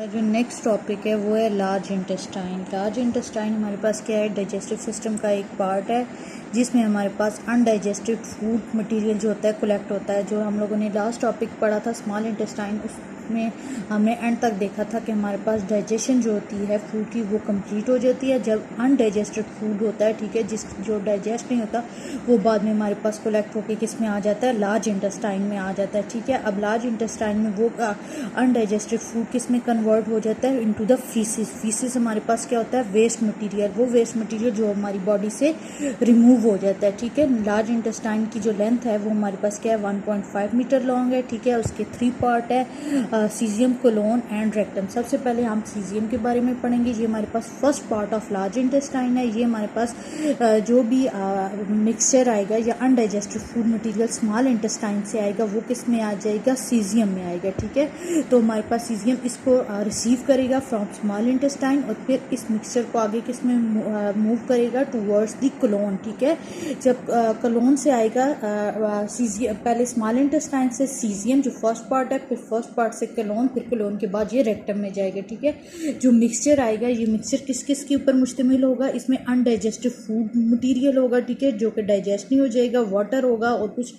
जो next topic है वो है लार्ज इंटेस्टाइन। लार्ज इंटेस्टाइन हमारे पास क्या है, डाइजेस्टिव सिस्टम का एक पार्ट है जिसमें हमारे पास अनडाइजेस्टेड फूड मटेरियल जो होता है कलेक्ट होता है। जो हम लोगों ने लास्ट टॉपिक पढ़ा था स्मॉल इंटेस्टाइन, उसमें हमने एंड तक देखा था कि हमारे पास डाइजेशन जो होती है फूड की वो कंप्लीट हो जाती है जब अनडाइजेस्टेड फूड होता है, ठीक है, जो डाइजेस्ट नहीं होता वो बाद में हमारे पास कलेक्ट होकर किस में आ जाता है, लार्ज इंटेस्टाइन में आ जाता है, ठीक है। अब लार्ज इंटेस्टाइन में वो अनडाइजेस्टेड फूड किस में कन्वर्ट हो जाता है, इनटू द फीसिस। फीसिस हमारे पास क्या होता है, वेस्ट मटेरियल। वो वेस्ट मटेरियल जो हमारी बॉडी से रिमूव हो जाता है, ठीक है। लार्ज इंटेस्टाइन की जो लेंथ है वो हमारे पास क्या है, 1.5 मीटर लॉन्ग है, ठीक है। उसके 3 पार्ट है, सीजियम, कोलोन एंड रेक्टम। सबसे पहले हम सीजियम के बारे में पढ़ेंगे। ये हमारे पास first part of large intestine है। ये हमारे पास जो भी मिक्सचर आएगा या undigested food material small intestine से आएगा वो किस में आ जाएगा, सीजियम में आएगा, ठीक है। तो हमारे पास सीजियम इसको रिसीव करेगा फ्रॉम स्मॉल इंटेस्टाइन और फिर इस मिक्सचर को आगे किस में मूव करेगा, टूवर्ड्स दी कोलोन, ठीक है। जब कोलोन से आएगा सीजियम, पहले स्मॉल इंटेस्टाइन से सीजियम जो फर्स्ट पार्ट है, फिर फर्स्ट पार्ट से कोलोन, फिर कोलोन के बाद ये रेक्टम में जाएगा, ठीक है। जो मिक्सचर आएगा ये मिक्सचर किस किस के ऊपर मुश्तमिल होगा, इसमें अनडाइजेस्टेड फूड मटेरियल होगा, ठीक है, जो कि डाइजेस्ट नहीं हो जाएगा, वाटर होगा और कुछ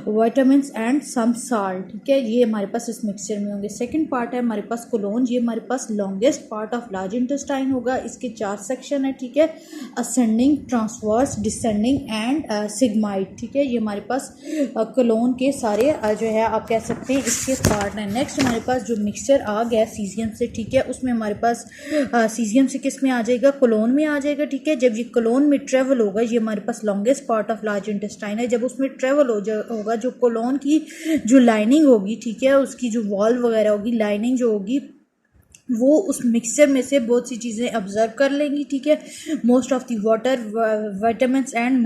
विटामिन एंड सम साल्ट, ठीक है। ये हमारे पास इस मिक्सचर में होंगे। सेकंड पार्ट है हमारे पास कोलोन। ये हमारे पास longest part of large intestine होगा। इसके 4 सेक्शन है, ठीक है, ascending, transverse, descending and sigmoid, ठीक है। ये हमारे पास कोलोन के सारे जो है आप कह सकते हैं इसके पार्ट हैं। नेक्स्ट हमारे पास जो मिक्सचर आ गया सीजियम से, ठीक है, उसमें हमारे पास सीजियम से किस में आ जाएगा, कोलोन में आ जाएगा, ठीक है। जब ये कोलोन में ट्रेवल होगा, ये हमारे पास longest part of large intestine है, जब उसमें ट्रेवल होगा जो कोलोन की जो लाइनिंग होगी, ठीक है, उसकी जो वॉल वगैरह होगी, लाइनिंग जो होगी वो उस मिक्सचर में से बहुत सी चीज़ें ऑब्जर्व कर लेंगी, ठीक है। Most of the water, vitamin and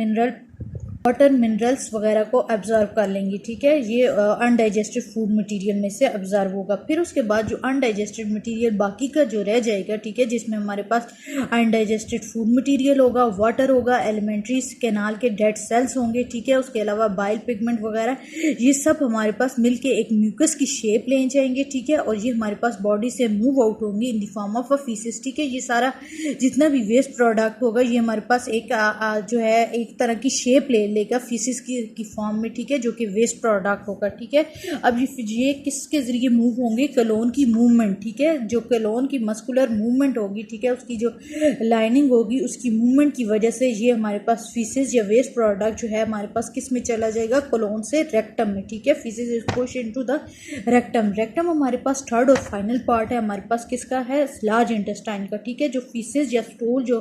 minerals वगैरह को ऑब्जर्व कर लेंगी, ठीक है। ये अनडाइजेस्टेड फूड मटेरियल में से ऑब्जर्व होगा। फिर उसके बाद जो अनडाइजेस्टेड मटेरियल बाकी का जो रह जाएगा, ठीक है, जिसमें हमारे पास अनडाइजेस्टेड फूड मटेरियल होगा, वाटर होगा, एलिमेंट्री कैनाल के डेड सेल्स होंगे, ठीक है। उसके अलावा बाइल पिगमेंट वगैरह, ये सब हमारे पास मिलके एक म्यूकस की शेप ले जाएंगे, ठीक है, और ये हमारे पास बॉडी से मूव आउट होंगे in the form of a faeces, ठीक है। ये सारा जितना भी वेस्ट प्रोडक्ट होगा ये हमारे पास एक जो है एक तरह की शेप ले लेगा फीसिस की फॉर्म में, ठीक है, जो कि वेस्ट प्रोडक्ट होगा, ठीक है। अब ये किसके जरिए मूव होंगे, कोलोन की मूवमेंट, ठीक है। जो कोलोन की मस्कुलर मूवमेंट होगी, ठीक है, उसकी जो लाइनिंग होगी उसकी मूवमेंट की वजह से ये हमारे पास फीसिस या वेस्ट प्रोडक्ट जो है हमारे पास किस में चला जाएगा, कोलोन से रेक्टम में, ठीक है। Faeces is push into the rectum. Rectum हमारे पास थर्ड और फाइनल पार्ट है हमारे पास किसका है, लार्ज इंटेस्टाइन का, ठीक है। जो फीसिस या स्टूल, जो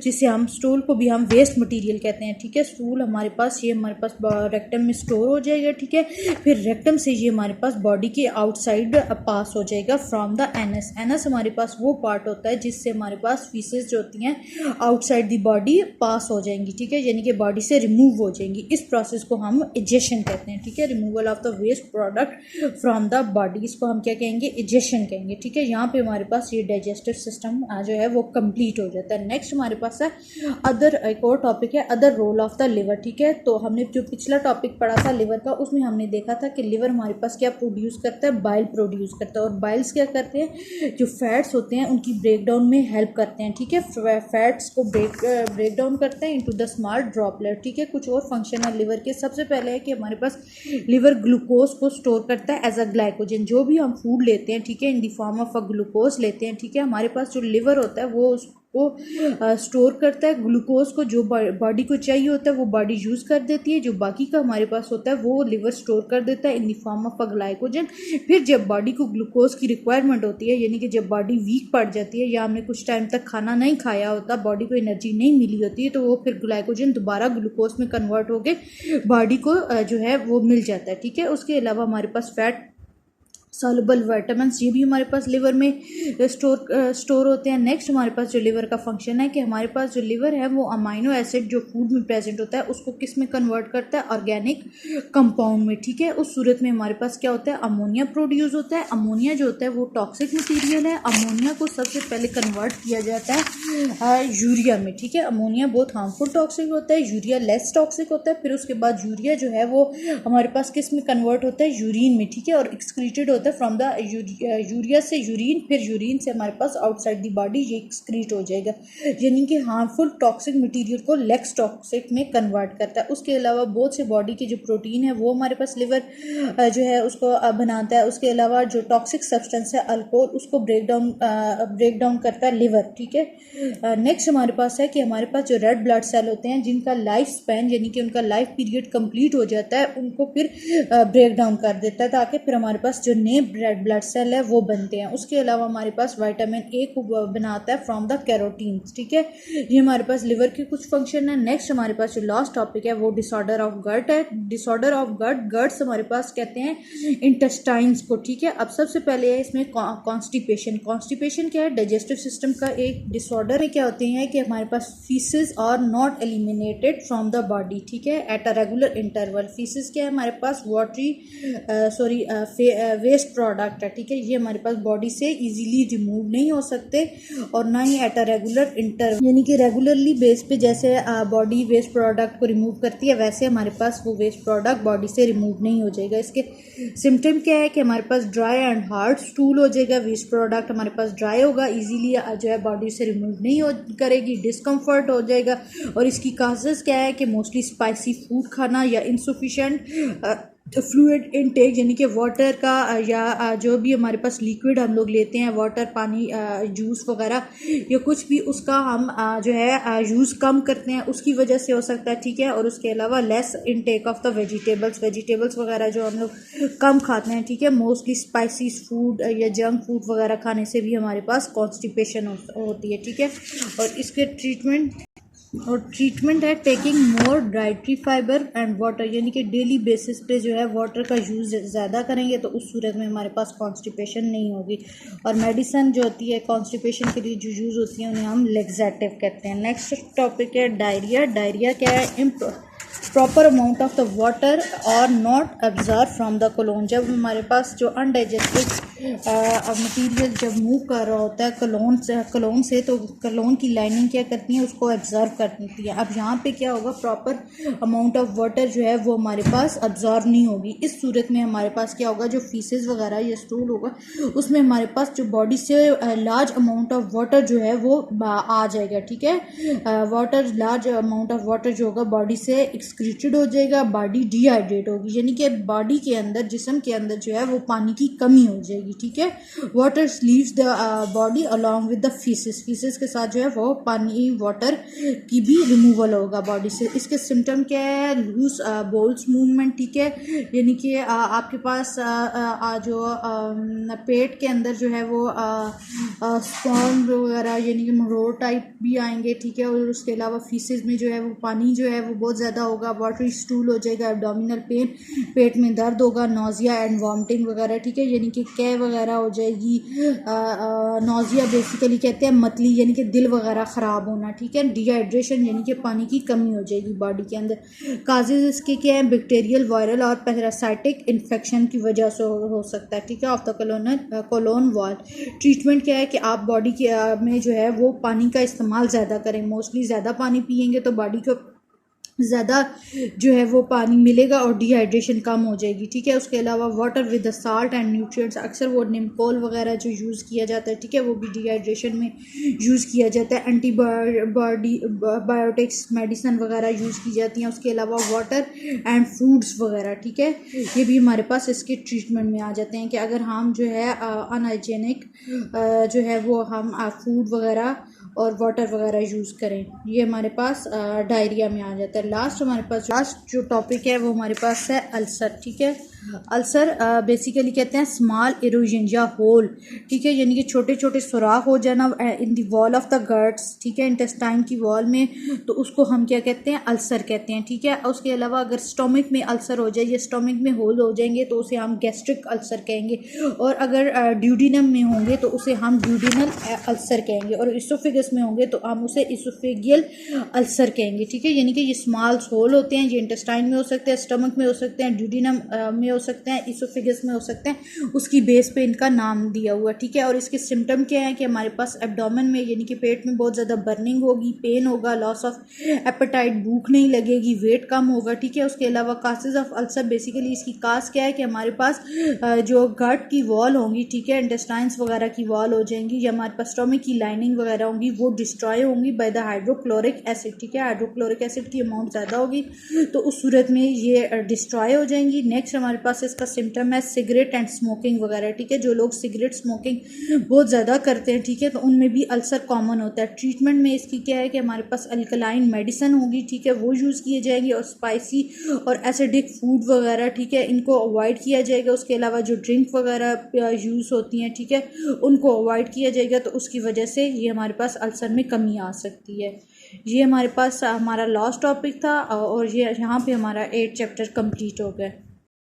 जिसे हम स्टूल को भी हम वेस्ट मटेरियल कहते हैं, ठीक है, स्टूल हमारे पास ये हमारे पास रेक्टम में स्टोर हो जाएगा, ठीक है। फिर रेक्टम से ये हमारे पास बॉडी के आउटसाइड पास हो जाएगा फ्रॉम द एनस। एनस हमारे पास वो पार्ट होता है जिससे हमारे पास फीसेस जो होती हैं आउटसाइड द बॉडी पास हो जाएंगी, ठीक है, यानी कि बॉडी से रिमूव हो जाएंगी। इस प्रोसेस को हम इजेशन कहते हैं, ठीक है, removal of the waste product from the body, इसको हम क्या कहेंगे, इजेशन कहेंगे, ठीक है। यहाँ पे हमारे पास ये डाइजेस्टिव सिस्टम जो है वो कंप्लीट हो जाता है। नेक्स्ट हमारे पास है अदर, एक और टॉपिक है other role of the liver, ठीक है। तो हमने जो पिछला टॉपिक पढ़ा था लिवर का, उसमें हमने देखा था कि लिवर हमारे पास क्या प्रोड्यूस करता है, बाइल प्रोड्यूस करता है, और बाइल्स क्या करते हैं, जो फैट्स होते हैं उनकी ब्रेक डाउन में हेल्प करते हैं, ठीक है। फैट्स को ब्रेक डाउन करते हैं इनटू द स्मॉल ड्रॉपलेट, ठीक है। कुछ और फंक्शन है लिवर के। सबसे पहले है कि हमारे पास लिवर ग्लूकोज को स्टोर करता है एज अ ग्लाइकोजन। जो भी हम फूड लेते हैं, ठीक है, इन the form of a glucose लेते हैं, ठीक है, हमारे पास जो लिवर होता है वो स्टोर करता है ग्लूकोज को, जो बॉडी को चाहिए होता है वो बॉडी यूज़ कर देती है, जो बाकी का हमारे पास होता है वो लिवर स्टोर कर देता है इन the form of a glycogen. फिर जब बॉडी को ग्लूकोज की रिक्वायरमेंट होती है, यानी कि जब बॉडी वीक पड़ जाती है या हमने कुछ टाइम तक खाना नहीं खाया होता, बॉडी को एनर्जी नहीं मिली होती है, तो वो फिर ग्लाइकोजन दोबारा ग्लूकोज में कन्वर्ट होकर बॉडी को जो है वो मिल जाता है, ठीक है। उसके अलावा हमारे पास फैट सॉल्युबल विटामिन ये भी हमारे पास लिवर में स्टोर होते हैं। नेक्स्ट हमारे पास जो लिवर का फंक्शन है कि हमारे पास जो लिवर है वो अमाइनो एसिड जो फूड में प्रेजेंट होता है उसको किस में कन्वर्ट करता है, ऑर्गेनिक कंपाउंड में, ठीक है। उस सूरत में हमारे पास क्या होता है, अमोनिया प्रोड्यूस होता है। अमोनिया जो होता है वो टॉक्सिक मटीरियल है। अमोनिया को सबसे पहले कन्वर्ट किया जाता है यूरिया में, ठीक है। अमोनिया बहुत हार्मफुल टॉक्सिक होता है, यूरिया लेस टॉक्सिक होता है। फिर उसके बाद यूरिया जो है वो हमारे पास किस में कन्वर्ट होता है, यूरिन में, ठीक है, और एक्सक्रीटेड होता है है फ्रॉम द यूरिया से यूरिन, फिर यूरिन से हमारे पास आउटसाइड द बॉडी ये एक्सक्रीट हो जाएगा, यानी कि हार्मफुल टॉक्सिक मटेरियल को लेस टॉक्सिक में कन्वर्ट करता है। उसके अलावा बहुत से बॉडी के जो प्रोटीन है वो हमारे पास लिवर जो है उसको बनाता है। उसके अलावा जो टॉक्सिक सब्सटेंस है अल्कोहल, उसको ब्रेक डाउन करता है लिवर, ठीक है। नेक्स्ट हमारे पास है कि हमारे पास जो रेड ब्लड सेल होते हैं जिनका लाइफ स्पैन यानी कि उनका लाइफ पीरियड कंप्लीट हो जाता है, उनको फिर ब्रेक डाउन कर देता है ताकि फिर हमारे पास जो नए रेड ब्लड सेल है वो बनते हैं। उसके अलावा हमारे पास विटामिन ए को बनाता है फ्रॉम द कैरोटीन, ठीक है। ये हमारे पास लिवर के कुछ फंक्शन है। नेक्स्ट हमारे पास जो लास्ट टॉपिक है वो डिसऑर्डर ऑफ गट है। डिसऑर्डर ऑफ गट्स हमारे पास कहते हैं इंटेस्टाइन्स को, ठीक है। अब सबसे पहले है इसमें कॉन्स्टिपेशन क्या है? डाइजेस्टिव सिस्टम का एक डिसऑर्डर है। क्या होते हैं कि हमारे पास faeces are not eliminated from the body, ठीक है, at a regular interval. Faeces क्या है? हमारे पास वेस्ट प्रोडक्ट है, ठीक है। ये हमारे पास बॉडी से इजीली रिमूव नहीं हो सकते और ना ही एट अ रेगुलर इंटरवल, यानी कि रेगुलरली बेस पे जैसे बॉडी वेस्ट प्रोडक्ट को रिमूव करती है वैसे हमारे पास वो वेस्ट प्रोडक्ट बॉडी से रिमूव नहीं हो जाएगा। इसके सिम्टम क्या है कि हमारे पास ड्राई एंड हार्ड स्टूल हो जाएगा, वेस्ट प्रोडक्ट हमारे पास ड्राई होगा, इजीली जो है बॉडी से रिमूव नहीं हो करेगी, डिस्कम्फर्ट हो जाएगा। और इसकी काजेस क्या है कि मोस्टली स्पाइसी फूड खाना या इनसफिशिएंट फ्लूइड इनटेक, यानी कि वाटर का या जो भी हमारे पास लिक्विड हम लोग लेते हैं, वाटर, पानी, जूस वगैरह या कुछ भी, उसका हम जो है यूज़ कम करते हैं, उसकी वजह से हो सकता है, ठीक है। और उसके अलावा less intake of the vegetables वगैरह जो हम लोग कम खाते हैं, ठीक है। मोस्टली स्पाइसी फूड या जंक फूड वगैरह खाने से भी हमारे पास कॉन्स्टिपेशन होती है, ठीक है। और इसके ट्रीटमेंट है taking more dietary fibre and water, यानी कि डेली बेसिस पे जो है वाटर का यूज़ ज़्यादा करेंगे तो उस सूरत में हमारे पास कॉन्स्टिपेशन नहीं होगी। और मेडिसिन जो होती है कॉन्स्टिपेशन के लिए जो यूज़ होती है उन्हें हम लेग्जेटिव कहते हैं। नेक्स्ट टॉपिक है डायरिया। डायरिया क्या है? Proper amount of the water are not absorb from the colon. जब हमारे पास जो अनडाइजेस्टेड मटीरियल जब मूव कर रहा होता है कोलोन से तो कोलोन की लाइनिंग क्या करती है? उसको एब्जॉर्ब करती है। अब यहाँ पे क्या होगा? प्रॉपर अमाउंट ऑफ वाटर जो है वो हमारे पास एब्जॉर्ब नहीं होगी। इस सूरत में हमारे पास क्या होगा? जो फीसेस वगैरह या स्टूल होगा उसमें हमारे पास जो बॉडी से लार्ज अमाउंट ऑफ वाटर जो है वो आ जाएगा, ठीक है। लार्ज अमाउंट ऑफ वाटर जो होगा बॉडी से एक्सक्रीटेड हो जाएगा, बॉडी डिहाइड्रेट होगी, यानी कि बॉडी के अंदर, जिस्म के अंदर जो है वो पानी की कमी हो जाएगी, ठीक है। Water leaves the body along with the faeces के साथ जो है वो पानी वाटर की भी रिमूवल होगा बॉडी से। इसके सिम्टम क्या है? लूज बोल्स मूवमेंट, ठीक है, यानी कि आपके पास जो पेट के अंदर जो है वो स्पॉन वगैरह यानी कि मरोड़ टाइप भी आएंगे, ठीक है। और उसके अलावा फीसेस में जो है वो पानी जो है वो बहुत ज़्यादा होगा, वाटरी स्टूल हो जाएगा, एब्डोमिनल पेन, पेट में दर्द होगा, नोजिया एंड वॉमिटिंग वगैरह, ठीक है, यानी कि कै वगैरह हो जाएगी। नोजिया बेसिकली कहते हैं मतली, यानी कि दिल वगैरह ख़राब होना, ठीक है। डिहाइड्रेशन यानी कि पानी की कमी हो जाएगी बॉडी के अंदर। काजेज इसके क्या है? बैक्टीरियल, वायरल और पैरासाइटिक इन्फेक्शन की वजह से हो सकता है, ठीक है, of the colon wall. Treatment क्या है कि आप बॉडी के में जो है वो पानी का इस्तेमाल ज़्यादा करें, मोस्टली ज़्यादा पानी पियेंगे तो बॉडी को ज़्यादा जो है वो पानी मिलेगा और डिहाइड्रेशन कम हो जाएगी, ठीक है। उसके अलावा water with the salt and nutrients, अक्सर वो निमकोल वगैरह जो यूज़ किया जाता है, ठीक है, वो भी डिहाइड्रेशन में यूज़ किया जाता है। बायोटिक्स मेडिसिन वगैरह यूज़ की जाती हैं। उसके अलावा वाटर एंड फ्रूट्स वगैरह, ठीक है, ये भी हमारे पास इसके ट्रीटमेंट में आ जाते हैं कि अगर हम जो है अनहाइजेनिक जो है वो हम फूड वगैरह और वाटर वगैरह यूज़ करें, ये हमारे पास डायरिया में आ जाता है। लास्ट जो टॉपिक है वो हमारे पास है अल्सर, ठीक है। अल्सर बेसिकली कहते हैं स्मॉल इरोजन या होल, ठीक है, यानी कि छोटे छोटे सुराख हो जाना in the wall of the guts, ठीक है, इंटेस्टाइन की वॉल में, तो उसको हम क्या कहते हैं? अल्सर कहते हैं, ठीक है। उसके अलावा अगर स्टोमक में अल्सर हो जाए या स्टोमक में होल हो जाएंगे तो उसे हम गैस्ट्रिक अल्सर कहेंगे, और अगर ड्यूडिनम में होंगे तो उसे हम ड्यूडिनल अल्सर कहेंगे, और इसोफेगस में होंगे तो हम उसे इसोफेगियल अल्सर कहेंगे, ठीक है। यानी कि ये स्मॉल होल होते हैं, ये इंटेस्टाइन में हो सकते हैं, स्टमक में हो सकते हैं, ड्यूडिनम में में हो सकते हैं, इसोफेगस में हो सकते हैं, उसकी बेस पे इनका नाम दिया हुआ, ठीक है। और इसके सिम्टम क्या है कि हमारे पास एब्डोमेन में यानी कि पेट में बहुत ज़्यादा बर्निंग होगी, पेन होगा, लॉस ऑफ एपेटाइट, भूख नहीं लगेगी, वेट कम होगा, ठीक है। उसके अलावा कासेज ऑफ अल्सर, बेसिकली इसकी कास क्या है कि हमारे पास जो गट की वॉल होंगी, ठीक है, इंटेस्टाइन्स वगैरह की वॉल हो जाएंगी, या हमारे पास स्टोमक की लाइनिंग वगैरह होंगी, वो डिस्ट्रॉय होंगी बाय द हाइड्रोक्लोरिक एसिड, ठीक है। हाइड्रोक्लोरिक एसिड की अमाउंट ज़्यादा होगी तो उस सूरत में ये डिस्ट्रॉय हो जाएंगी। नेक्स्ट हमारे पास इसका सिम्टम है सिगरेट एंड स्मोकिंग वगैरह, ठीक है। जो लोग सिगरेट स्मोकिंग बहुत ज़्यादा करते हैं, ठीक है, तो उनमें भी अल्सर कॉमन होता है। ट्रीटमेंट में इसकी क्या है कि हमारे पास अल्कलाइन मेडिसिन होगी, ठीक है, वो यूज़ किए जाएंगे, और स्पाइसी और एसिडिक फूड वगैरह, ठीक है, इनको अवॉइड किया जाएगा। उसके अलावा जो ड्रिंक वगैरह यूज़ होती हैं, ठीक है, उनको अवॉइड किया जाएगा, तो उसकी वजह से ये हमारे पास अल्सर में कमी आ सकती है। ये हमारे पास हमारा लास्ट टॉपिक था, और ये यहाँ पे हमारा 8 चैप्टर कंप्लीट हो गया।